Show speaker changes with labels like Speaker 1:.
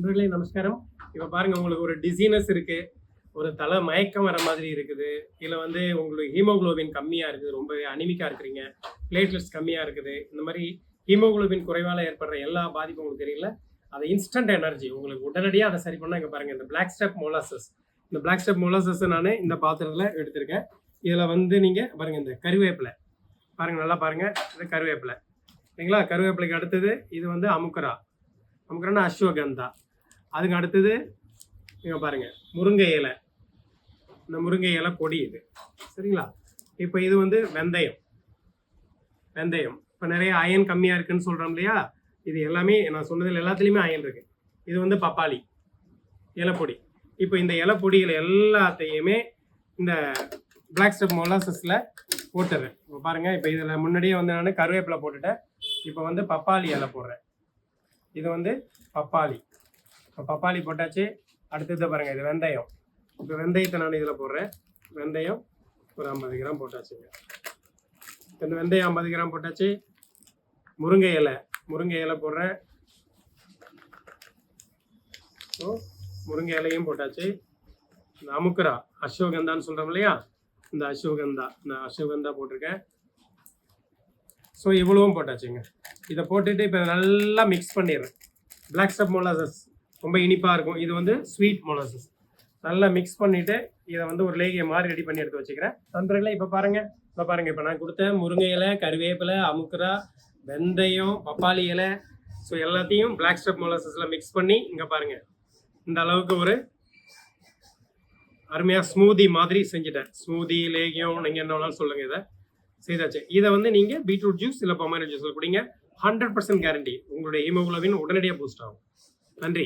Speaker 1: நண்பர்களே நமஸ்காரம். இப்போ பாருங்க, உங்களுக்கு ஒரு டிசீனஸ் இருக்கு, ஒரு தலை மயக்கம் வர மாதிரி இருக்குது, இல்லை வந்து உங்களுக்கு ஹீமோகுளோபின் கம்மியாக இருக்குது, ரொம்ப அனிமிக்காக இருக்கிறீங்க, பிளேட்லெட்ஸ் கம்மியாக இருக்குது, இந்த மாதிரி ஹீமோகுளோபின் குறைவால் ஏற்படுற எல்லா பாதிப்பும் உங்களுக்கு தெரியல. அது இன்ஸ்டன்ட் எனர்ஜி உங்களுக்கு உடனடியாக அதை சரி பண்ணால் இங்கே பாருங்கள், இந்த பிளாக் ஸ்டெப் மொலாசஸ். இந்த பிளாக் ஸ்டெப் மொலாசஸை நான் இந்த பாத்திரத்தில் எடுத்திருக்கேன். இதில் வந்து நீங்கள் பாருங்கள், இந்த கருவேப்பிலை பாருங்கள், நல்லா பாருங்கள், இது கருவேப்பிலை சரிங்களா. கருவேப்பிலைக்கு அடுத்தது இது வந்து அமுக்கரானா அஸ்வகந்தா. அதுக்கு அடுத்தது நீங்கள் பாருங்கள் முருங்கை இலை, இந்த முருங்கை இலை பொடி இது சரிங்களா. இப்போ இது வந்து வெந்தயம். இப்போ நிறைய அயன் கம்மியாக இருக்குன்னு சொல்கிறோம் இல்லையா, இது எல்லாமே நான் சொன்னதில் எல்லாத்துலேயுமே அயன் இருக்குது. இது வந்து பப்பாளி இலைப்பொடி. இப்போ இந்த இலைப்பொடிகள் எல்லாத்தையுமே இந்த பிளாக் ஸ்டெப் மொலாசஸில் போட்டுடுறேன். இப்போ பாருங்கள், இப்போ இதில் முன்னாடியே வந்து நான் கருவேப்பிலை போட்டுட்டேன். இப்போ வந்து பப்பாளி இலை போடுறேன். இது வந்து பப்பாளி. இப்போ பப்பாளி போட்டாச்சு. அடுத்தது பாருங்கள், இது வெந்தயம். இப்போ வெந்தயத்தை நான் இதில் போடுறேன். வெந்தயம் ஒரு 50 கிராம் போட்டாச்சுங்க. இந்த வெந்தயம் 50 கிராம் போட்டாச்சு. முருங்கை இலை போடுறேன். ஸோ முருங்கை இலையும் போட்டாச்சு. இந்த அமுக்கரா அஸ்வகந்தான்னு சொல்கிறோம் இல்லையா, இந்த அஸ்வகந்தா போட்டிருக்கேன். ஸோ இவ்வளவும் போட்டாச்சுங்க. இதை போட்டுட்டு இப்போ நல்லா மிக்ஸ் பண்ணிடுறேன். பிளாக் ஸ்டெப் மொலாசஸ் ரொம்ப இனிப்பாக இருக்கும். இது வந்து ஸ்வீட் மொலாசஸ். நல்லா மிக்ஸ் பண்ணிவிட்டு இதை வந்து ஒரு லேகியை மாதிரி ரெடி பண்ணி எடுத்து வச்சுக்கிறேன். நண்பர்களே இப்போ பாருங்கள், இப்போ நான் கொடுத்த முருங்கை இலை, கருவேப்பிலை, அமுக்கரா, வெந்தயம், பப்பாளி இலை, ஸோ எல்லாத்தையும் பிளாக் ஸ்டெப் மொலாசஸில் மிக்ஸ் பண்ணி இங்கே பாருங்கள், இந்த அளவுக்கு ஒரு அருமையாக ஸ்மூதி மாதிரி செஞ்சுட்டேன். ஸ்மூதி லேகியம் நீங்கள் என்ன வேணாலும் சொல்லுங்கள். இதை செய்தாச்சு. இதை வந்து நீங்கள் பீட்ரூட் ஜூஸ் இல்லை பொமேரனட் ஜூஸில் குடிங்க. 100% கேரண்டி உங்களுடைய ஹீமோகுளோபின் உடனடியாக பூஸ்ட் ஆகும். நன்றி.